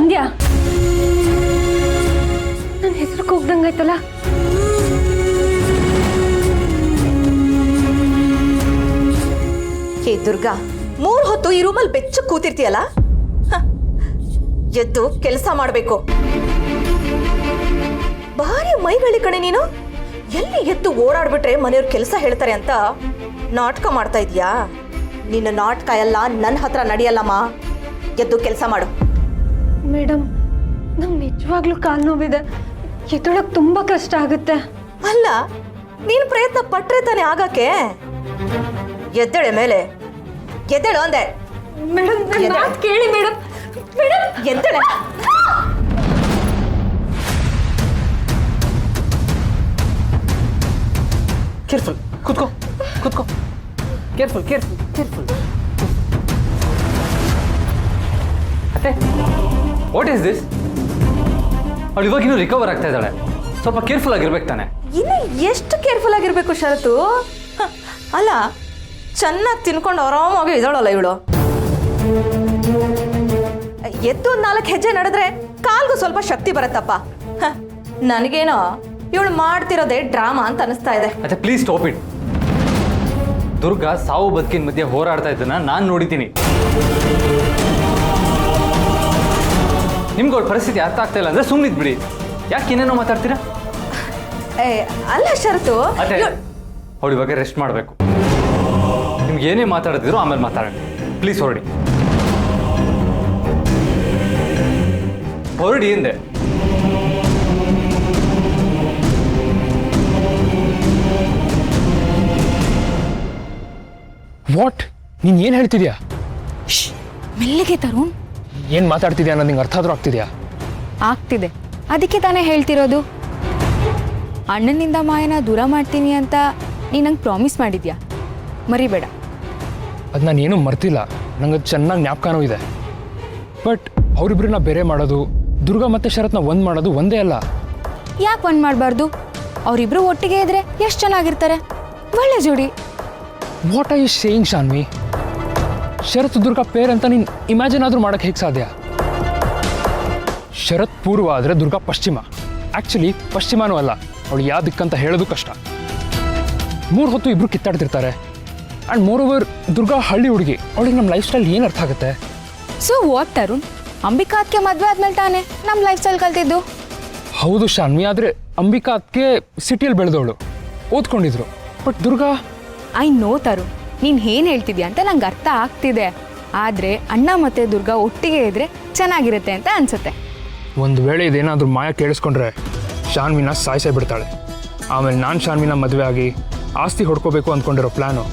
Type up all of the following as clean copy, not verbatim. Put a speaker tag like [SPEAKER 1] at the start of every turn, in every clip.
[SPEAKER 1] ಅಂದ್ಯಾ? ನನ್ನ ಹೆಸರು ಕೂಗ್ದಂಗಾಯ್ತಲ್ಲ.
[SPEAKER 2] ಹೇ ದುರ್ಗಾ, 3 ಹೊತ್ತು ಈ ರೂಮಲ್ಲಿ ಬೆಚ್ಚ ಕೂತಿರ್ತೀಯಲ್ಲ, ಎದ್ದು ಕೆಲಸ ಮಾಡಬೇಕು. ಭಾರಿ ಮೈಗಳಿ ಕಣೆ ನೀನು. ಎಲ್ಲಿ ಎದ್ದು ಓಡಾಡ್ಬಿಟ್ರೆ ಮನೆಯವ್ರ ಕೆಲಸ ಹೇಳ್ತಾರೆ ಅಂತ ನಾಟಕ ಮಾಡ್ತಾ ಇದೀಯಾ? ನಿನ್ನ ನಾಟಕ ಎಲ್ಲ ನನ್ನ ಹತ್ರ ನಡೆಯಲ್ಲಮ್ಮ. ಎದ್ದು ಕೆಲಸ ಮಾಡು.
[SPEAKER 1] ಮೇಡಮ್, ನಂಗೆ ನಿಜವಾಗ್ಲೂ ಕಾಲು ನೋವಿದೆ. ಎದ್ದೊಳಕ್ ತುಂಬಾ ಕಷ್ಟ ಆಗುತ್ತೆ.
[SPEAKER 2] ಅಲ್ಲ, ನೀನು ಪ್ರಯತ್ನ ಪಟ್ರೆ ತಾನೇ ಆಗಕ್ಕೆ. ಎದ್ದೇಳೆ ಮೇಲೆ, ಎದ್ದೇಳು ಅಂದೆ.
[SPEAKER 1] ಮೇಡಮ್, ಕೇಳಿ ಮೇಡಮ್. ಮೇಡಮ್,
[SPEAKER 2] ಎದ್ದೇಳೆ.
[SPEAKER 3] ಕೇರ್ಫುಲ್, ಕೂತ್ಕೋ ಕೂತ್ಕೋ. Careful careful careful. ಅತ್ತೆ, ವಾಟ್ ಈಸ್ ದಿಸ್? ಅವಳು ಇವಾಗ ಇನ್ನೂ ರಿಕವರ್ ಆಗ್ತಾ ಇದ್ದಾಳೆ. ಸ್ವಲ್ಪ ಕೇರ್ಫುಲ್ ಆಗಿರ್ಬೇಕು ತಾನೆ.
[SPEAKER 2] ಇನ್ನು ಎಷ್ಟು ಕೇರ್ಫುಲ್ ಆಗಿರ್ಬೇಕು ಶರತು? ಅಲ್ಲ, ಚೆನ್ನಾಗಿ ತಿನ್ಕೊಂಡು ಆರಾಮಾಗಿ ಇದ್ದಾಳಲ್ಲ ಇವಳು. ಎದ್ದು 4 ಹೆಜ್ಜೆ ನಡೆದ್ರೆ ಕಾಲ್ಗೂ ಸ್ವಲ್ಪ ಶಕ್ತಿ ಬರುತ್ತಪ್ಪ. ನನಗೇನೋ ಇವಳು ಮಾಡ್ತಿರೋದೇ ಡ್ರಾಮಾ ಅಂತ ಅನಿಸ್ತಾ ಇದೆ.
[SPEAKER 3] ಅತ್ತೆ, ಪ್ಲೀಸ್ ಸ್ಟಾಪ್ ಇಟ್. ದುರ್ಗಾ ಸಾವು ಬದುಕಿನ ಮಧ್ಯೆ ಹೋರಾಡ್ತಾ ಇದ್ದನ್ನ ನಾನು ನೋಡಿದ್ದೀನಿ. ನಿಮ್ಗೆ ಅವಳ ಪರಿಸ್ಥಿತಿ ಅರ್ಥ ಆಗ್ತಾ ಇಲ್ಲ ಅಂದ್ರೆ ಸುಮ್ಮನಿದ್ ಬಿಡಿ. ಯಾಕೆ ಏನೇನೋ ಮಾತಾಡ್ತೀರಾ?
[SPEAKER 2] ಅಲ್ಲ ಶರತು,
[SPEAKER 3] ಅತ್ತೆ, ಅವಳು ಇವಾಗ ರೆಸ್ಟ್ ಮಾಡಬೇಕು. ನಿಮ್ಗೆ ಏನೇ ಮಾತಾಡ್ತಿದ್ರು ಆಮೇಲೆ ಮಾತಾಡೋಣ. ಪ್ಲೀಸ್ ಹೊರಡಿ, ಹೊರಡಿ ಎಂದೆ.
[SPEAKER 4] ವಾಟ್? ನೀನು ಏನು ಹೇಳ್ತಿದ್ಯಾ?
[SPEAKER 5] ಮೆಲ್ಲಿಗೆ ತರುಣ್.
[SPEAKER 4] ಏನು ಮಾತಾಡ್ತಿದ್ಯಾ ಅನ್ನೋದು ನಿಂಗೆ ಅರ್ಥ ಆದ್ರೂ ಆಗ್ತಿದ್ಯಾ?
[SPEAKER 5] ಆಗ್ತಿದೆ, ಅದಕ್ಕೆ ತಾನೇ ಹೇಳ್ತಿರೋದು. ಅಣ್ಣನಿಂದ ಮಾಯನ ದೂರ ಮಾಡ್ತೀನಿ ಅಂತ ನೀನು ನಂಗೆ ಪ್ರಾಮಿಸ್ ಮಾಡಿದ್ಯಾ, ಮರಿಬೇಡ.
[SPEAKER 4] ಅದು ನಾನು ಏನೂ ಮರ್ತಿಲ್ಲ, ನಂಗೆ ಅದು ಚೆನ್ನಾಗಿ ಜ್ಞಾಪಕನೂ ಇದೆ. ಬಟ್ ಅವರಿಬ್ಬರನ್ನ ಬೇರೆ ಮಾಡೋದು, ದುರ್ಗಾ ಮತ್ತು ಶರತ್ನ ಒಂದು ಮಾಡೋದು ಒಂದೇ ಅಲ್ಲ.
[SPEAKER 5] ಯಾಕೆ ಒಂದು ಮಾಡಬಾರ್ದು? ಅವರಿಬ್ರು ಒಟ್ಟಿಗೆ ಇದ್ರೆ ಎಷ್ಟು ಚೆನ್ನಾಗಿರ್ತಾರೆ. ಒಳ್ಳೆ ಜೋಡಿ.
[SPEAKER 4] What are you saying Shanvi? Sharath Durga pair ಅಂತ ನೀನು ಇಮ್ಯಾಜಿನ್ ಆದರೂ ಮಾಡೋಕ್ಕೆ ಹೇಗೆ ಸಾಧ್ಯ? ಶರತ್ ಪೂರ್ವ ಆದರೆ ದುರ್ಗಾ ಪಶ್ಚಿಮ. ಆ್ಯಕ್ಚುಲಿ ಪಶ್ಚಿಮನೂ ಅಲ್ಲ, ಅವಳು ಯಾವ ದಿಕ್ಕಂತ ಹೇಳೋದು ಕಷ್ಟ. 3 ಹೊತ್ತು ಇಬ್ಬರು ಕಿತ್ತಾಡ್ತಿರ್ತಾರೆ. ಆ್ಯಂಡ್ ಮೋರ್ ಓವರ್ ದುರ್ಗಾ ಹಳ್ಳಿ ಹುಡುಗಿ, ಅವಳಿಗೆ ನಮ್ಮ ಲೈಫ್ ಸ್ಟೈಲ್ ಏನು ಅರ್ಥ ಆಗುತ್ತೆ?
[SPEAKER 5] ಸೊ ವಾಟ್ ತರುಣ್, ಅಂಬಿಕಾ ಅದಕ್ಕೆ ಮದುವೆ ಆದ್ಮೇಲೆ ತಾನೇ ನಮ್ಮ ಲೈಫ್ ಸ್ಟೈಲ್ ಕಲ್ತಿದ್ದು.
[SPEAKER 4] ಹೌದು ಶಾನ್ವಿ, ಆದರೆ ಅಂಬಿಕಾ ಅದಕ್ಕೆ ಸಿಟಿಯಲ್ಲಿ ಬೆಳೆದವಳು, ಓದ್ಕೊಂಡಿದ್ರು. But Durga,
[SPEAKER 5] I know Tarun, ನೀನು ಏನು ಹೇಳ್ತಿದ್ಯಾ ಅಂತ ನಂಗೆ ಅರ್ಥ ಆಗ್ತಿದೆ. ಆದರೆ ಅಣ್ಣ ಮತ್ತು ದುರ್ಗಾ ಒಟ್ಟಿಗೆ ಇದ್ರೆ ಚೆನ್ನಾಗಿರುತ್ತೆ ಅಂತ ಅನ್ಸುತ್ತೆ.
[SPEAKER 4] ಒಂದು ವೇಳೆ ಇದೇನಾದರೂ ಮಾಯ ಕೇಳಿಸ್ಕೊಂಡ್ರೆ ಶಾನ್ವಿನ ಸಾಯಿಸೇ ಬಿಡ್ತಾಳೆ. ಆಮೇಲೆ ನಾನು ಶಾನ್ವಿನ ಮದುವೆ ಆಗಿ ಆಸ್ತಿ ಹೊಡ್ಕೋಬೇಕು ಅಂದ್ಕೊಂಡಿರೋ ಪ್ಲ್ಯಾನು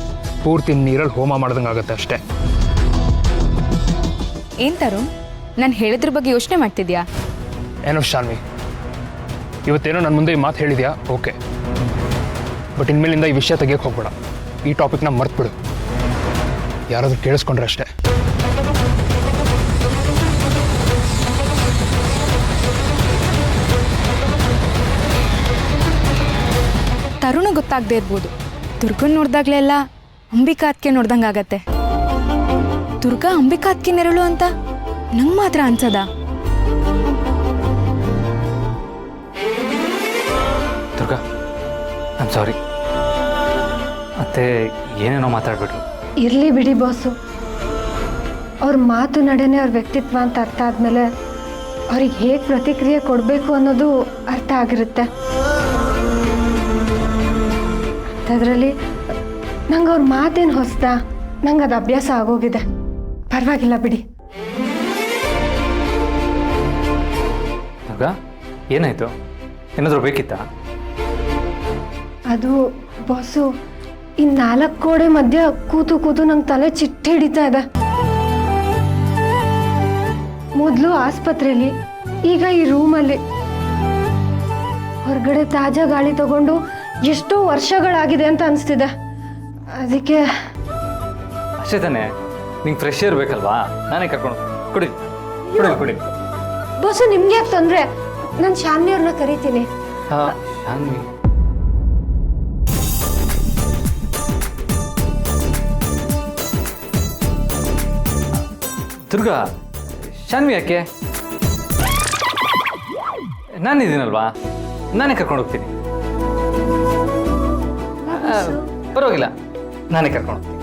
[SPEAKER 4] ಪೂರ್ತಿ ನೀರಲ್ಲಿ ಹೋಮ ಮಾಡ್ದಂಗೆ ಆಗುತ್ತೆ ಅಷ್ಟೇ.
[SPEAKER 5] ಏನು ತರುಣ್, ನಾನು ಹೇಳಿದ್ರ ಬಗ್ಗೆ ಯೋಚನೆ ಮಾಡ್ತಿದ್ಯಾ?
[SPEAKER 4] ಏನೋ ಶಾನ್ವಿ, ಇವತ್ತೇನೋ ನನ್ನ ಮುಂದೆ ಈ ಮಾತು ಹೇಳಿದ್ಯಾ, ಓಕೆ. ಬಟ್ ಇನ್ಮೇಲಿಂದ ಈ ವಿಷಯ ತೆಗಿಯೋಕ್ಕೆ ಹೋಗ್ಬೇಡ. ಈ ಟಾಪಿಕ್ನ ಮರ್ತ್ಬಿಡು. ಯಾರಾದರೂ ಕೇಳಿಸ್ಕೊಂಡ್ರೆ ಅಷ್ಟೇ.
[SPEAKER 5] ತರುಣ ಗೊತ್ತಾಗದೇ ಇರ್ಬೋದು, ದುರ್ಗನ್ ನೋಡ್ದಾಗ್ಲೆಲ್ಲ ಅಂಬಿಕಾ ಅದಕ್ಕೆ ನೋಡ್ದಂಗೆ ಆಗತ್ತೆ. ದುರ್ಗಾ ಅಂಬಿಕಾ ಅದಕ್ಕೆ ನೆರಳು ಅಂತ ನಂಗೆ ಮಾತ್ರ ಅನ್ಸದ?
[SPEAKER 3] Durga, I am sorry. ಮತ್ತೆ ಏನೇನೋ ಮಾತಾಡ್ಬಿಟ್ರು.
[SPEAKER 1] ಇರ್ಲಿ ಬಿಡಿ ಬಾಸು. ಅವ್ರ ಮಾತು ನಡೆನೇ ಅವ್ರ ವ್ಯಕ್ತಿತ್ವ ಅಂತ ಅರ್ಥ ಆದಮೇಲೆ ಅವ್ರಿಗೆ ಹೇಗೆ ಪ್ರತಿಕ್ರಿಯೆ ಕೊಡಬೇಕು ಅನ್ನೋದು ಅರ್ಥ ಆಗಿರುತ್ತೆ. ಅದರಲ್ಲಿ ನಂಗೆ ಅವ್ರ ಮಾತೇನು ಹೊಸ್ದಾ, ನಂಗೆ ಅದು ಅಭ್ಯಾಸ ಆಗೋಗಿದೆ. ಪರವಾಗಿಲ್ಲ ಬಿಡಿ.
[SPEAKER 3] ದುರ್ಗಾ, ಏನಾಯ್ತು? ಏನಾದರೂ ಬೇಕಿತ್ತಾ?
[SPEAKER 1] ಅದು ಬಾಸು, ಈ 4 ಗೋಡೆ ಮಧ್ಯ ಕೂತು ಕೂತು ನಂಗೆ ತಲೆ ಚಿಟ್ಟಿ ಹಿಡಿತಾ ಇದೆ. ಮೊದಲು ಆಸ್ಪತ್ರೆಯಲ್ಲಿ, ಈಗ ಈ ರೂಮಲ್ಲಿ. ಹೊರಗಡೆ ತಾಜಾ ಗಾಳಿ ತಗೊಂಡು ಎಷ್ಟೋ ವರ್ಷಗಳಾಗಿದೆ ಅಂತ ಅನಿಸ್ತಿದೆ. ಅದಕ್ಕೆ
[SPEAKER 3] ಅಷ್ಟೇ ತಾನೇ, ನಿಂಗೆ ಫ್ರೆಶ್ ಇರಬೇಕಲ್ವಾ? ನಾನೇ ಕರ್ಕೊಂಡು ಕುಡಿ ಕುಡಿ ಕುಡಿ.
[SPEAKER 1] ಬಾಸು, ನಿಮ್ಗೆ ಯಾಕೆ ತೊಂದರೆ? ನಾನು ಶಾನ್ವಿಯವ್ರನ್ನ ಕರಿತೀನಿ.
[SPEAKER 3] ಹಾಂ, ಶಾನ್ವಿ. ದುರ್ಗಾ, ಶಾನ್ವಿ ಯಾಕೆ? ನಾನಿದ್ದೀನಲ್ವಾ, ನಾನೇ ಕರ್ಕೊಂಡು ಹೋಗ್ತೀನಿ. ಪರವಾಗಿಲ್ಲ, ನಾನೇ ಕರ್ಕೊಂಡು ಹೋಗ್ತೀನಿ.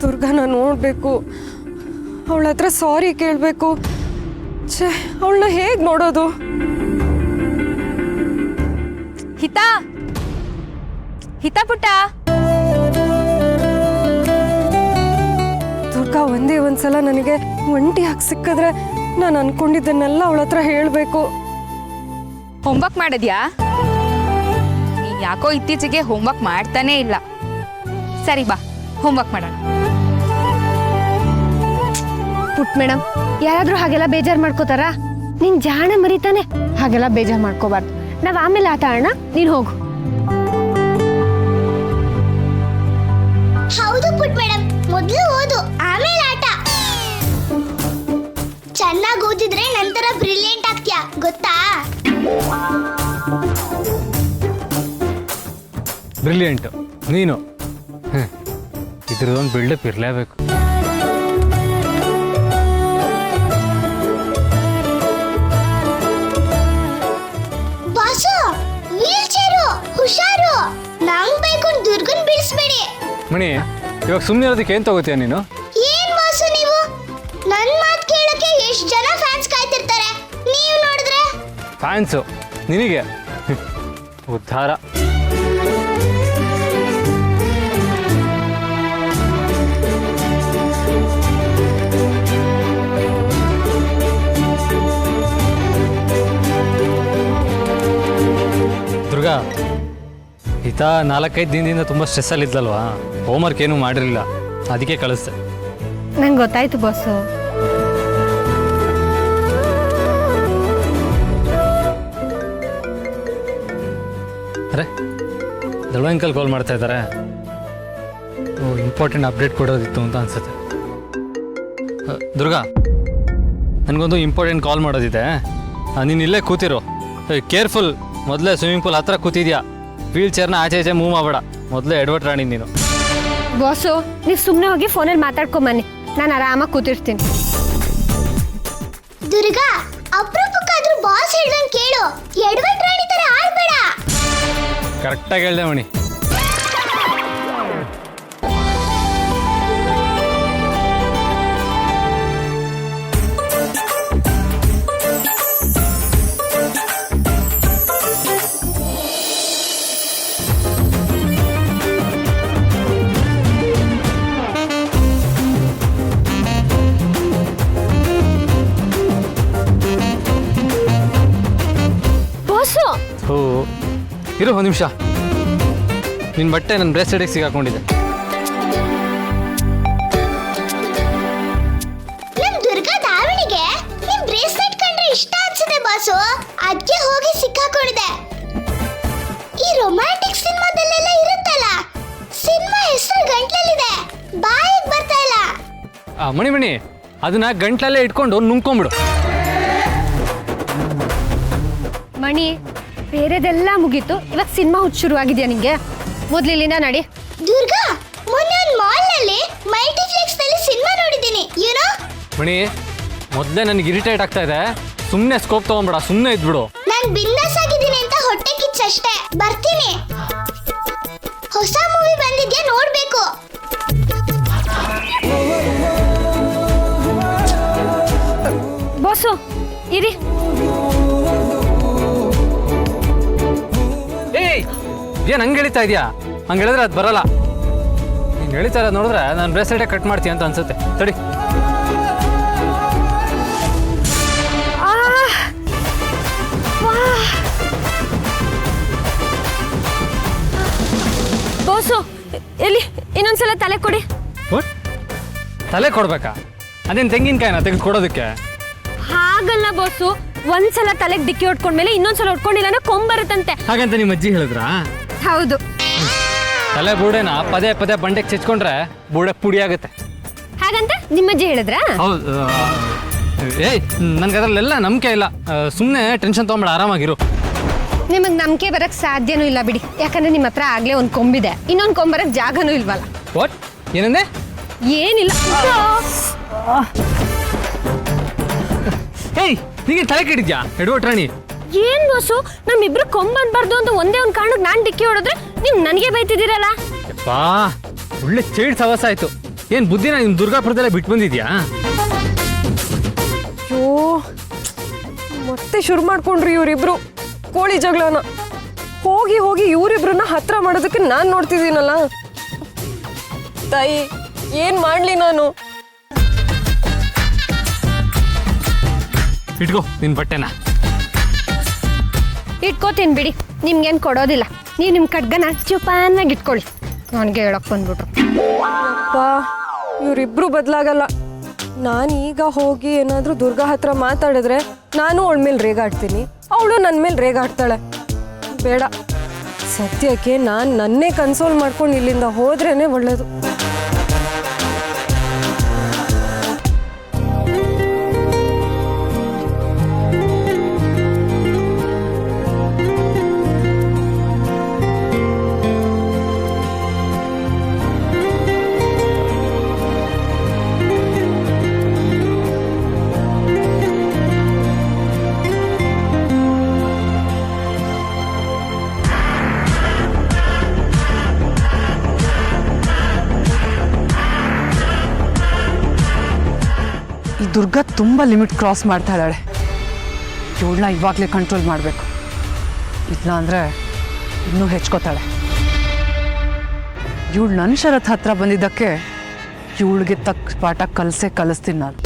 [SPEAKER 1] ದುರ್ಗಾನ ನೋಡಬೇಕು, ಅವಳ ಹತ್ರ ಸಾರಿ ಕೇಳಬೇಕು. ಛೇ, ಅವಳನ್ನ ಹೇಗೆ ನೋಡೋದು?
[SPEAKER 5] ಹಿತಾ ಹಿತಾ ಪುಟ್ಟ,
[SPEAKER 1] ದುರ್ಗಾ ಒಂದೇ ಒಂದ್ಸಲ ನನಗೆ ಒಂಟಿಯಾಗಿ ಸಿಕ್ಕಿದ್ರೆ ನಾನು ಅನ್ಕೊಂಡಿದ್ದನ್ನೆಲ್ಲ ಅವಳ ಹತ್ರ ಹೇಳಬೇಕು.
[SPEAKER 5] ಹೋಮ್ವರ್ಕ್ ಮಾಡಿದ್ಯಾ? ನೀನ್ ಯಾಕೋ ಇತ್ತೀಚೆಗೆ ಹೋಮ್ವರ್ಕ್ ಮಾಡ್ತಾನೇ ಇಲ್ಲ. ಸರಿ ಬಾ, ಹೋಮ್ವರ್ಕ್ ಮಾಡೋಣ.
[SPEAKER 1] ಪುಟ್ ಮೇಡಮ್, ಯಾರಾದ್ರೂ ಹಾಗೆಲ್ಲ ಬೇಜಾರು ಮಾಡ್ಕೋತಾರಾ? ನಿನ್ ಜಾಣ ಮರಿತಾನೆ, ಹಾಗೆಲ್ಲ ಬೇಜಾರು ಮಾಡ್ಕೋಬಾರ್ದು. ನಾವ್ ಆಮೇಲೆ ಆಟ ಆಡೋಣ, ನೀನ್ ಹೋಗು.
[SPEAKER 6] ಹೌದು ಪುಟ್ ಮೇಡಮ್, ಮೊದಲು ಓದು ಆಮೇಲೆ ಆಟ. ಚೆನ್ನಾಗಿ ಓದಿದ್ರೆ ನಂತರ ಬ್ರಿಲಿಯಂಟ್ ಆಗ್ತೀಯಾ, ಗೊತ್ತಾ?
[SPEAKER 3] ಬ್ರಿಲಿಯಂಟು ನೀನು. ಇದ್ರದೊಂದು ಬಿಲ್ಡಪ್ ಇರಲೇಬೇಕು.
[SPEAKER 6] ಬಾಸು, ವೀಲ್ ಚೇರು ಹುಷಾರು, ನಂಗ್ ಬೇಕು ದುರ್ಗನ್ ಬಿಡಿಸ್ಬೇಡಿ.
[SPEAKER 3] ಮಣಿ, ಇವಾಗ ಸುಮ್ಮನೆ ಇರೋದಕ್ಕೆ ಏನು ತಗೋತೀಯ ನೀನು?
[SPEAKER 6] ಏನ್ ಬಾಸು ನೀವು? ನನ್ ಮಾತ್ ಕೇಳಕ್ಕೆ ಎಷ್ಟು ಜನ ಫ್ಯಾನ್ಸ್ ಕಾಯ್ತಿರ್ತಾರೆ, ನೀವು ನೋಡಿದ್ರೆ.
[SPEAKER 3] ಫ್ಯಾನ್ಸು ನಿನಗೆ ಉದ್ಧಾರ. ದುರ್ಗಾ, ಹಿತ 4-5 ದಿನದಿಂದ ತುಂಬ ಸ್ಟ್ರೆಸ್ಸಲ್ಲಿ ಇದ್ದಲ್ವಾ, ಹೋಮ್ವರ್ಕ್ ಏನೂ ಮಾಡಿರಲಿಲ್ಲ, ಅದಕ್ಕೆ ಕಳಿಸ್ದೆ.
[SPEAKER 1] ನಂಗೆ ಗೊತ್ತಾಯ್ತು ಬಾಸು.
[SPEAKER 3] ಅರೆ, ದಳ ಅಂಕಲ್ ಕಾಲ್ ಮಾಡ್ತಾ ಇದ್ದಾರೆ. ಇಂಪಾರ್ಟೆಂಟ್ ಅಪ್ಡೇಟ್ ಕೊಡೋದಿತ್ತು ಅಂತ ಅನ್ಸುತ್ತೆ. ದುರ್ಗಾ, ನನಗೊಂದು ಇಂಪಾರ್ಟೆಂಟ್ ಕಾಲ್ ಮಾಡೋದಿದೆ, ನೀನು ಇಲ್ಲೇ ಕೂತಿರೋ. ಕೇರ್ಫುಲ್, ಮೊದಲೇ ಸ್ವಿಮ್ಮಿಂಗ್ ಪೂಲ್ ಹತ್ರ ಕೂತಿದ್ಯಾ, ವೀಲ್ ಚೇರ್ನ ಆಚೆ ಈಚೆ ಮೂವ್ ಮಾಡಬೇಡ. ಮೊದಲೇ ಎಡವಟ್ ರಾಣಿ ನೀನು.
[SPEAKER 1] ಬಾಸು, ನೀವು ಸುಮ್ಮನೆ ಹೋಗಿ ಫೋನಲ್ಲಿ ಮಾತಾಡ್ಕೊಂಬನ್ನಿ, ನಾನು ಆರಾಮಾಗಿ ಕೂತಿರ್ತೀನಿ.
[SPEAKER 6] ದುರ್ಗಾ, ಅಪರೂಪಕ್ಕಾದ್ರೂ ಬಾಸ್ ಹೇಳ್ದಂಗ್ ಕೇಳು, ಎಡವಟ್ ರಾಣಿ ತರ ಆಡ್ಬೇಡ.
[SPEAKER 3] ಕರೆಕ್ಟಾಗಿ ಹೇಳ್ದೆ ಮಣಿ.
[SPEAKER 1] ಬಾಸು,
[SPEAKER 3] ಹೋ, ಇರು ಒಂದು ನಿಮಿಷ. ನಿನ್ನ ಬಟ್ಟೆ ನನ್ನ ಬ್ರೇಸ್ಲೆಟಿಗೆ ಸಿಗಾಕೊಂಡಿದೆ.
[SPEAKER 6] ನಮ್ ದುರ್ಗಾ ದಾವಣಿಗೆ ನಿಮ್ ಬ್ರೇಸ್ಲೆಟ್ ಕಂಡ್ರೆ ಇಷ್ಟ ಅನ್ಸುತ್ತೆ ಬಾಸು, ಅದ್ಕೆ ಹೋಗಿ ಸಿಕ್ಕಾಕೊಂಡಿದೆ. ಈ ರೊಮ್ಯಾಂಟಿಕ್ ಸಿನಿಮಾದಲ್ಲೆಲ್ಲ ಇರುತ್ತಲ್ಲ, ಸಿನಿಮಾ ಹೆಸರು ಗಂಟ್ಲಲ್ಲಿದೆ, ಬಾಯಿಗೆ ಬರ್ತಾ ಇಲ್ಲ.
[SPEAKER 3] ಮಣಿ, ಅದನ್ನ ಗಂಟ್ಲಲ್ಲೇ ಇಟ್ಕೊಂಡು ನುಂಗ್ಕೊಂಬಿಡು.
[SPEAKER 1] ಮಣಿ, ಬೇರೆದೆಲ್ಲ ಮುಗೀತು, ಇವಾಗ ಸಿನಿಮಾ ಹುಚ್ಚು ಶುರುವಾಗಿದೆಯಾ ನಿಂಗೆ? ಮೊದ್ಲು ಇಲ್ಲಿಂದ ನಡಿ.
[SPEAKER 6] ದುರ್ಗಾ, ಮೊನ್ನೆ ಒಂದು ಮಾಲ್ ನಲ್ಲಿ ಮಲ್ಟಿಪ್ಲೆಕ್ಸ್ ನಲ್ಲಿ ಸಿನಿಮಾ ನೋಡಿದ್ದೀನಿ, ಯುನೋ.
[SPEAKER 3] ಮಣಿ, ಮೊದಲೇ ನನಗೆ ಇರಿಟೇಟ್ ಆಗ್ತಾ ಇದೆ, ಸುಮ್ಮನೆ ಸ್ಕೋಪ್ ತಗೊಂಬೇಡ, ಸುಮ್ಮನೆ ಇದ್ಬಿಡು.
[SPEAKER 6] ನಾನ್ ಬಿಂದಾಸ್ ಆಗಿದ್ದೀನಿ ಅಂತ ಹೊಟ್ಟೆ ಕಿಚ್ಚಷ್ಟೇ. ಬರ್ತೀನಿ. ಹೊಸ ಮೂವಿ ಬಂದಿದ್ಯಾ, ನೋಡ್ಬೇಕು.
[SPEAKER 1] ಬಾಸು, ಇರಿ.
[SPEAKER 3] ಏಯ್, ಏನು ಹಂಗೆ ಎಳಿತಾ ಇದೆಯಾ? ಹಂಗೆ ಹೇಳಿದ್ರೆ ಅದು ಬರಲ್ಲ. ನೀನು ಎಳಿತಾ ಇರೋದು ನೋಡಿದ್ರೆ ನಾನು ಬ್ರೇಸ್ಲೆಟೇ ಕಟ್ ಮಾಡ್ತೀಯ ಅಂತ ಅನ್ಸುತ್ತೆ. ತಡಿ.
[SPEAKER 1] ಬಾಸು, ಎಲ್ಲಿ ಇನ್ನೊಂದ್ಸಲ ತಲೆ ಕೊಡಿ.
[SPEAKER 3] ವಾಟ್? ತಲೆ ಕೊಡ್ಬೇಕಾ? ಅದೇನು ತೆಂಗಿನಕಾಯಿನ ತೆಗೆದು ಕೊಡೋದಕ್ಕೆ?
[SPEAKER 1] ಹಾಗಲ್ಲ ಬಾಸು, ಒಂದ್ಸಲ ತಲೆಗೆ ಡಿಕ್ಕಿ ಹೊಡ್ಕೊಂಡ್ಮೇಲೆ ಇನ್ನೊಂದ್ಸಲ ಹೊಡ್ಕೊಂಡಿಲ್ಲ ಅಂದ್ರೆ ಕೊಂಬರುತ್ತಂತೆ.
[SPEAKER 3] ಹಾಗಂತ ನಿಮ್ಮ ಅಜ್ಜಿ ಹೇಳಿದ್ರಾ?
[SPEAKER 1] ಹೌದು.
[SPEAKER 3] ತಲೆ ಬೂಡೆನ ಪದೇ ಪದೇ ಬಂಡೆಗೆ ಚೆಚ್ಕೊಂಡ್ರೆ ಬೂಡೆ ಪುಡಿ ಆಗುತ್ತೆ.
[SPEAKER 1] ಹಾಗಂತ ನಿಮ್ಮಜ್ಜಿ ಹೇಳಿದ್ರಾ?
[SPEAKER 3] ಹೌದು. ಏಯ್, ನನಗೆ ಅದರಲ್ಲೆಲ್ಲ ನಂಬಿಕೆ ಇಲ್ಲ. ಸುಮ್ಮನೆ ಟೆನ್ಷನ್ ತೊಗೊಂಬೇಡ, ಆರಾಮಾಗಿರು.
[SPEAKER 1] ನಿಮಗೆ ನಂಬಿಕೆ ಬರಕ್ಕೆ ಸಾಧ್ಯನೂ ಇಲ್ಲ ಬಿಡಿ, ಯಾಕಂದ್ರೆ ನಿಮ್ಮ ಹತ್ರ ಆಗ್ಲೇ ಒಂದು ಕೊಂಬಿದೆ, ಇನ್ನೊಂದು ಕೊಂಬರಕ್ಕೆ ಜಾಗನೂ ಇಲ್ವಲ್ಲ.
[SPEAKER 3] ವಾಟ್ ಏನಂದೆ?
[SPEAKER 1] ಏನಿಲ್ಲ.
[SPEAKER 3] ಹೇಯ್ ನಿಮಗೆ ತಲೆ ಕೆಡಿದ್ಯಾ ಎಡ್ವರ್ಡ್ ರಾಣಿ?
[SPEAKER 1] ಏನ್ ಬಾಸು, ನಮ್ಮಿಬ್ರು ಕೊಂಬನ್ಬಾರ್ದು ಅಂತ ಒಂದೇ ಒಂದು ಕಾರಣಕ್ಕೆ ನಾನು ಡಿಕ್ಕಿ ಹೊಡೆದ್ರೆ ನೀವು ನನಗೆ ಬೈತಿದ್ದೀರಲ್ಲ.
[SPEAKER 3] ಬಾ ಒಳ್ಳೆ ಚೇಡ್ ಸವಾಸ ಆಯ್ತು. ಏನ್ ಬುದ್ಧಿನ ನಿಮ್ ದುರ್ಗಾಪುರದಲ್ಲೇ ಬಿಟ್ಟು ಬಂದಿದ್ಯಾ?
[SPEAKER 7] ಅಯ್ಯೋ ಮತ್ತೆ ಶುರು ಮಾಡ್ಕೊಂಡ್ರಿ ಇವರಿಬ್ರು ಕೋಳಿ ಜಗಳನ. ಹೋಗಿ ಹೋಗಿ ಇವರಿಬ್ರನ್ನ ಹತ್ರ ಮಾಡೋದಕ್ಕೆ ನಾನು ನೋಡ್ತಿದ್ದೀನಲ್ಲ. ತಾಯಿ ಏನ್ ಮಾಡ್ಲಿ ನಾನು?
[SPEAKER 3] ಇಟ್ಕೋ ನಿನ್ ಬಟ್ಟೆನ.
[SPEAKER 1] ಇಟ್ಕೋತೀನಿ ಬಿಡಿ, ನಿಮ್ಗೇನು ಕೊಡೋದಿಲ್ಲ. ನೀವು ನಿಮ್ಮ ಖಡ್ಗನ ಚುಪಾನಾಗಿ ಇಟ್ಕೊಳ್ಳಿ. ನನಗೆ ಹೇಳಕ್ ಬಂದ್ಬಿಟ್ರು.
[SPEAKER 7] ಅಪ್ಪ ಇವರಿಬ್ರು ಬದಲಾಗಲ್ಲ. ನಾನು ಈಗ ಹೋಗಿ ಏನಾದರೂ ದುರ್ಗಾ ಹತ್ರ ಮಾತಾಡಿದ್ರೆ ನಾನು ಅವಳ ಮೇಲೆ ರೇಗಾಡ್ತೀನಿ, ಅವಳು ನನ್ನ ಮೇಲೆ ರೇಗಾಡ್ತಾಳೆ. ಬೇಡ, ಸದ್ಯಕ್ಕೆ ನಾನು ನನ್ನೇ ಕನ್ಸೋಲ್ ಮಾಡ್ಕೊಂಡು ಇಲ್ಲಿಂದ ಹೋದ್ರೇನೆ ಒಳ್ಳೇದು.
[SPEAKER 8] ದುರ್ಗಾ ತುಂಬ ಲಿಮಿಟ್ ಕ್ರಾಸ್ ಮಾಡ್ತಾ ಇದ್ದಾಳೆ. ಇವಳನ್ನ ಇವಾಗಲೇ ಕಂಟ್ರೋಲ್ ಮಾಡಬೇಕು, ಇಲ್ಲ ಅಂದರೆ ಇನ್ನೂ ಹೆಚ್ಕೋತಾಳೆ. ಇವಳು ನನ್ನ ಶರತ್ ಹತ್ರ ಬಂದಿದ್ದಕ್ಕೆ ಇವಳಿಗೆ ತಕ್ಕ ಪಾಠ ಕಲಿಸ್ತೀನಿ ನಾನು.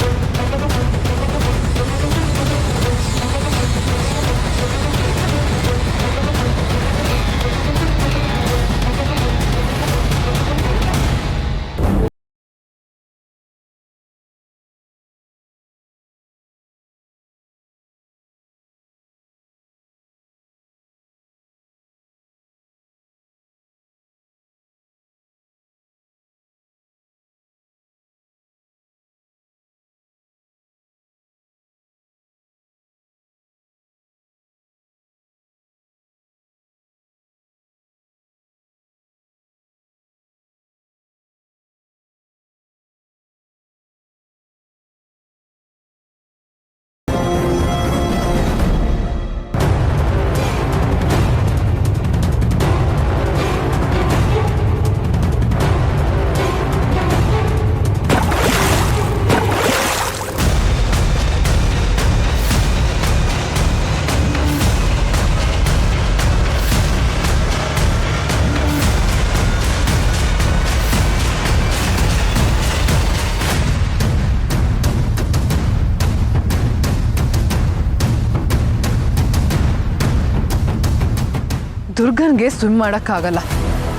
[SPEAKER 8] ದುರ್ಗನ್ಗೆ ಸ್ವಿಮ್ ಮಾಡೋಕ್ಕಾಗಲ್ಲ,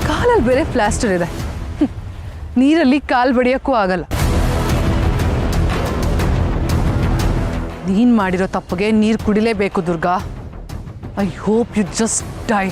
[SPEAKER 8] ಕಾಲಲ್ಲಿ ಬೇರೆ ಪ್ಲಾಸ್ಟರ್ ಇದೆ. ನೀರಲ್ಲಿ ಕಾಲು ಬಡಿಯೋಕ್ಕೂ ಆಗಲ್ಲ. ನೀನು ಮಾಡಿರೋ ತಪ್ಪಿಗೆ ನೀರು ಕುಡಿಲೇಬೇಕು Durga. I hope you just die.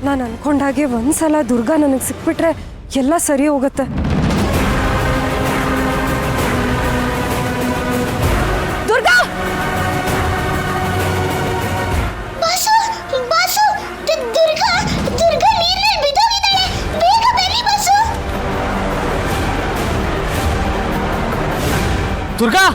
[SPEAKER 7] ನಾನು ಅನ್ಕೊಂಡಾಗೆ ಒಂದ್ಸಲ ದುರ್ಗಾ ನನಗೆ ಸಿಕ್ಬಿಟ್ರೆ ಎಲ್ಲ ಸರಿ ಹೋಗುತ್ತೆ. ದುರ್ಗಾ!
[SPEAKER 6] ಬಾಸು ಬಾಸು ದುರ್ಗಾ ದುರ್ಗಾ ನೀರಲ್ಲಿ ಬಿದ್ದೋಗಿದ್ದಾಳೆ, ಬೇಗ ಬನ್ನಿ ಬಾಸು.
[SPEAKER 3] ದುರ್ಗಾ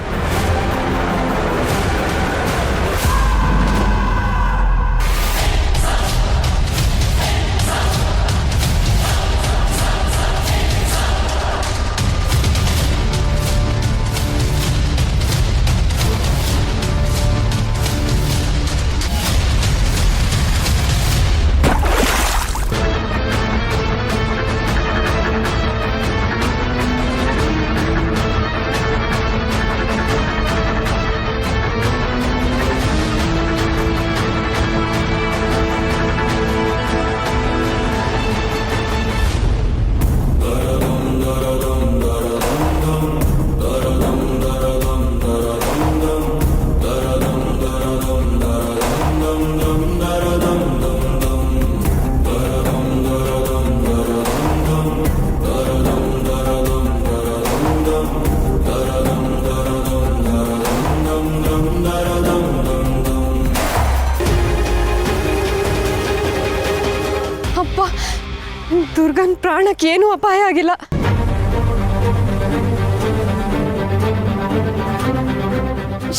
[SPEAKER 7] ಅಪ್ಪ ದುರ್ಗನ್ ಪ್ರಾಣಕ್ಕೆ ಏನೂ ಅಪಾಯ ಆಗಿಲ್ಲ.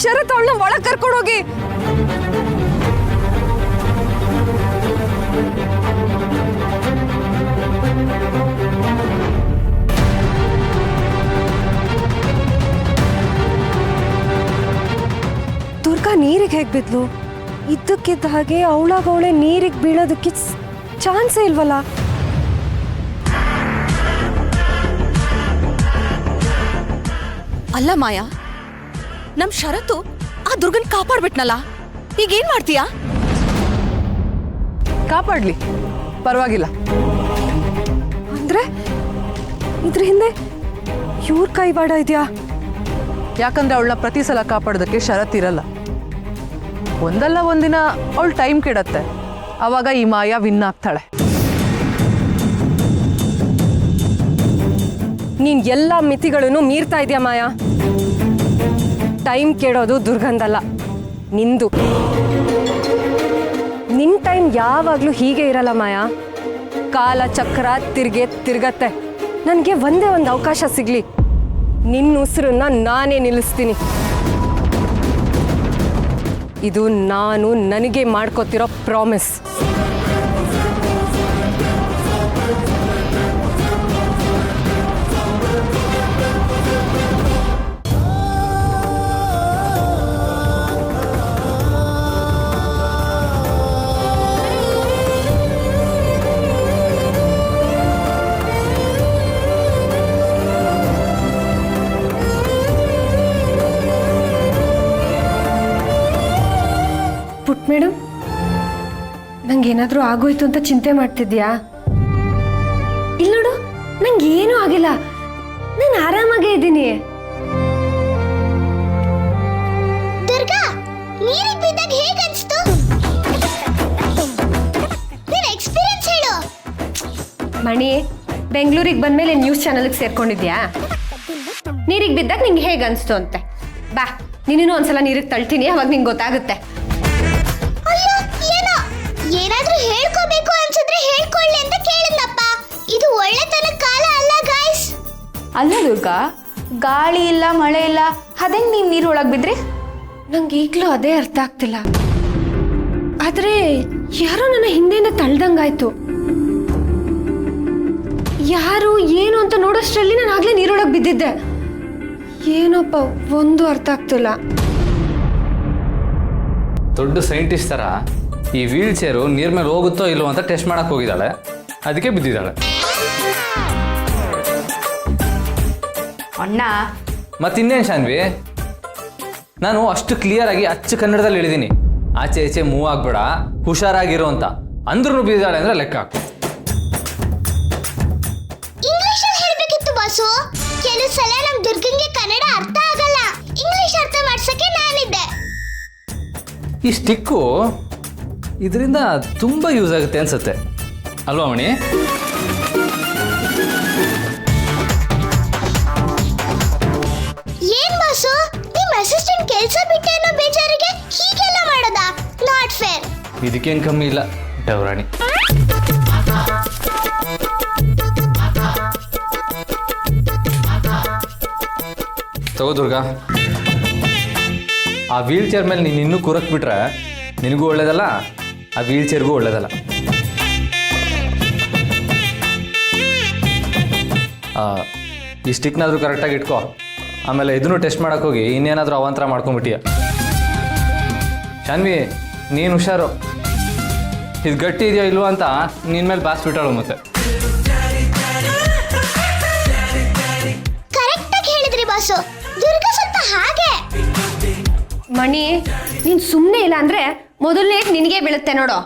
[SPEAKER 7] ಶರತ್ ಅವಳನ್ನ ಒಳಗೆ ಕರ್ಕೊಂಡೋಗಿ. ದುರ್ಗಾ ನೀರಿಗೆ ಹೇಗೆ ಬಿದ್ಲು? ಇದ್ದಕ್ಕಿದ್ದ ಹಾಗೆ ಅವಳಾಗವಳೆ ನೀರಿಗೆ ಬೀಳೋದಕ್ಕೆ ಚಾನ್ಸೇ ಇಲ್ವಲ್ಲ.
[SPEAKER 2] ಅಲ್ಲ ಮಾಯಾ, ನಮ್ ಶರತ್ತು ಆ ದುರ್ಗನ್ ಕಾಪಾಡ್ಬಿಟ್ನಲ್ಲ, ಈಗೇನ್ ಮಾಡ್ತೀಯಾ?
[SPEAKER 8] ಕಾಪಾಡಲಿ, ಪರವಾಗಿಲ್ಲ.
[SPEAKER 7] ಅಂದ್ರೆ ಇದ್ರ ಹಿಂದೆ ಇವ್ರ ಕೈವಾಡ ಇದೆಯಾ?
[SPEAKER 8] ಯಾಕಂದ್ರೆ ಅವಳನ್ನ ಪ್ರತಿ ಸಲ ಕಾಪಾಡೋದಕ್ಕೆ ಷರತ್ತಿರಲ್ಲ. ಒಂದಲ್ಲ ಒಂದಿನ ಅವಳು ಟೈಮ್ ಕೆಡತ್ತೆ, ಆವಾಗ ಈ ಮಾಯಾ ವಿನ್ ಆಗ್ತಾಳೆ.
[SPEAKER 7] ನೀನ್ ಎಲ್ಲ ಮಿತಿಗಳನ್ನು ಮೀರ್ತಾ ಇದೆಯಾ ಮಾಯಾ. ಟೈಮ್ ಕೇಳೋದು ದುರ್ಗಂಧಲ್ಲ, ನಿಂದು. ನಿನ್ ಟೈಮ್ ಯಾವಾಗ್ಲೂ ಹೀಗೆ ಇರಲ್ಲ ಮಾಯಾ. ಕಾಲ ಚಕ್ರ ತಿರ್ಗತ್ತೆ. ನನಗೆ ಒಂದೇ ಒಂದು ಅವಕಾಶ ಸಿಗ್ಲಿ, ನಿನ್ನ ಉಸಿರನ್ನ ನಾನೇ ನಿಲ್ಲಿಸ್ತೀನಿ. ಇದು ನಾನು ನನಗೆ ಮಾಡ್ಕೋತಿರೋ ಪ್ರಾಮಿಸ್.
[SPEAKER 1] ಪುಟ್ ಮೇಡಮ್, ನಂಗೇನಾದರೂ ಆಗೋಯ್ತು ಅಂತ ಚಿಂತೆ ಮಾಡ್ತಿದ್ಯಾ? ಇಲ್ಲ ನೋಡು, ನಂಗೆ ಏನೂ ಆಗಿಲ್ಲ, ನಾನು ಆರಾಮಾಗೇ ಇದ್ದೀನಿ.
[SPEAKER 6] ದುರ್ಗಾ, ನೀರಿಗೆ ಬಿದ್ದಾಗ ಹೇಗೆ ಅನ್ಸ್ತು? ನಿನ್ನ ಎಕ್ಸ್ಪೀರಿಯನ್ಸ್ ಹೇಳು.
[SPEAKER 1] ಮಣಿ, ಬೆಂಗಳೂರಿಗೆ ಬಂದ್ಮೇಲೆ ನ್ಯೂಸ್ ಚಾನಲ್ಗೆ ಸೇರ್ಕೊಂಡಿದ್ಯಾ? ನೀರಿಗೆ ಬಿದ್ದಾಗ ನಿಂಗೆ ಹೇಗೆ ಅನಿಸ್ತು ಅಂತೆ. ಬಾ, ನೀನು ಒಂದ್ಸಲ ನೀರಿಗೆ ತಳ್ತೀನಿ, ಅವಾಗ ನಿಂಗೆ ಗೊತ್ತಾಗುತ್ತೆ.
[SPEAKER 6] ಅಯ್ಯೋ, ಏನೋ ಏನಾದ್ರೂ ಹೇಳ್ಕೋಬೇಕು ಅನ್ಸಿದ್ರೆ ಹೇಳ್ಕೊಳ್ಳಿ ಅಂತ ಕೇಳಿದ್ನಪ್ಪ. ಇದು ಒಳ್ಳೆತನ ಕಾಲ ಅಲ್ಲ ಗಾಯ್ಸ್.
[SPEAKER 5] ಅಲ್ಲ ದುರ್ಗಾ, ಗಾಳಿ ಇಲ್ಲ ಮಳೆ ಇಲ್ಲ, ಅದಂಗೆ ನೀವು ನೀರೊಳಗೆ ಬಿದ್ರಿ?
[SPEAKER 1] ನಂಗೆ ಈಗಲೂ ಅದೇ ಅರ್ಥ ಆಗ್ತಿಲ್ಲ. ಆದರೆ ಯಾರೋ ನನ್ನ ಹಿಂದೆಯಿಂದ ತಳ್ದಂಗಾಯ್ತು. ಯಾರು ಏನು ಅಂತ ನೋಡೋಷ್ಟರಲ್ಲಿ ನಾನು ಆಗ್ಲೇ ನೀರೊಳಗೆ ಬಿದ್ದಿದ್ದೆ. ಏನಪ್ಪ ಒಂದು ಅರ್ಥ ಆಗ್ತಿಲ್ಲ.
[SPEAKER 3] ದೊಡ್ಡ ಸೈಂಟಿಸ್ಟ್ ಥರ ಈ ವೀಲ್ ಚೇರು ನೀರ್ ಮೇಲೆ ಹೋಗುತ್ತೋ ಇಲ್ಲೋ ಅಂತ ಟೆಸ್ಟ್ ಮಾಡಕ್ಕೆ ಹೋಗಿದ್ದಾಳೆ, ಅದಕ್ಕೆ ಬಿದ್ದಿದ್ದಾಳೆ.
[SPEAKER 5] ಅಣ್ಣ,
[SPEAKER 3] ಮತ್ತಿನ್ನೇನು ಶಾನ್ವಿ, ನಾನು ಅಷ್ಟು ಕ್ಲಿಯರ್ ಆಗಿ ಅಚ್ಚು ಕನ್ನಡದಲ್ಲಿ ಹೇಳಿದ್ದೀನಿ, ಆಚೆ ಈಚೆ ಮೂವ್ ಆಗ್ಬೇಡ, ಹುಷಾರಾಗಿರೋ ಅಂತ. ಅಂದ್ರೂ ಬಿದ್ದಾಳೆ ಅಂದ್ರೆ ಲೆಕ್ಕ ಹಾಕು.
[SPEAKER 6] ಇಂಗ್ಲಿಷಲ್ಲಿ ಹೇಳ್ಬೇಕಿತ್ತು ಬಾಸು. ಕೆಲವು ಸಲ ನಮ್ ದುರ್ಗಂಗೆ ಕನ್ನಡ ಅರ್ಥ ಆಗಲ್ಲ, ಇಂಗ್ಲಿಷ್ ಅರ್ಥ ಮಾಡ್ಸಕ್ಕೆ ನಾನಿದ್ದೆ.
[SPEAKER 3] ಈ ಸ್ಟಿಕ್ಕು ಇದರಿಂದ ತುಂಬ ಯೂಸ್ ಆಗುತ್ತೆ ಅನ್ಸುತ್ತೆ ಅಲ್ವಾ ಮಣಿ?
[SPEAKER 6] ಏನ್ ಬಾಸು, ನಿಮ್ ಅಸಿಸ್ಟೆಂಟ್ ಕೆಲಸ ಬಿಟ್ಟೆ ಅನ್ನೋ ಬೇಜಾರಿಗೆ ಹೀಗೆಲ್ಲ ಮಾಡೋದಾ? Not fair.
[SPEAKER 3] ಇದಕ್ಕೇನು ಕಮ್ಮಿ ಇಲ್ಲ ಡೌರಾಣಿ. ತಗೋ ದುರ್ಗಾ, ಆ ವೀಲ್ ಚೇರ್ ಮೇಲೆ ನೀನು ಇನ್ನೂ ಕೂರಕ್ ಬಿಟ್ರೆ ನಿನಗೂ ಒಳ್ಳೇದಲ್ಲ, ಆ ವೀಲ್ ಚೇರ್ಗೂ ಒಳ್ಳೇದಲ್ಲ. ಈ ಸ್ಟಿಕ್ನಾದರೂ ಕರೆಕ್ಟಾಗಿ ಇಟ್ಕೋ. ಆಮೇಲೆ ಇದನ್ನು ಟೆಸ್ಟ್ ಮಾಡೋಕೆ ಹೋಗಿ ಇನ್ನೇನಾದರೂ ಅವಾಂತರ ಮಾಡ್ಕೊಂಬಿಟ್ಟಿಯ. ಶಾನ್ವಿ, ನೀನು ಹುಷಾರು, ಇದು ಗಟ್ಟಿ ಇದೆಯೋ ಇಲ್ವೋ ಅಂತ ನಿನ್ನ ಮೇಲೆ ಬಾಸ್ಬಿಟ್ಟಾಳು. ಮತ್ತೆ
[SPEAKER 6] ಕರೆಕ್ಟಾಗಿ ಹೇಳಿದ್ರಿ ಬಾಸು. ದುರ್ಗಾ ಸ್ವಲ್ಪ ಹಾಗೆ.
[SPEAKER 1] ಮಣಿ, ನೀನು ಸುಮ್ಮನೆ ಇಲ್ಲ ಅಂದರೆ ಮೊದಲನೇ ನಿನಗೆ ಬೀಳುತ್ತೆ ನೋಡೋ.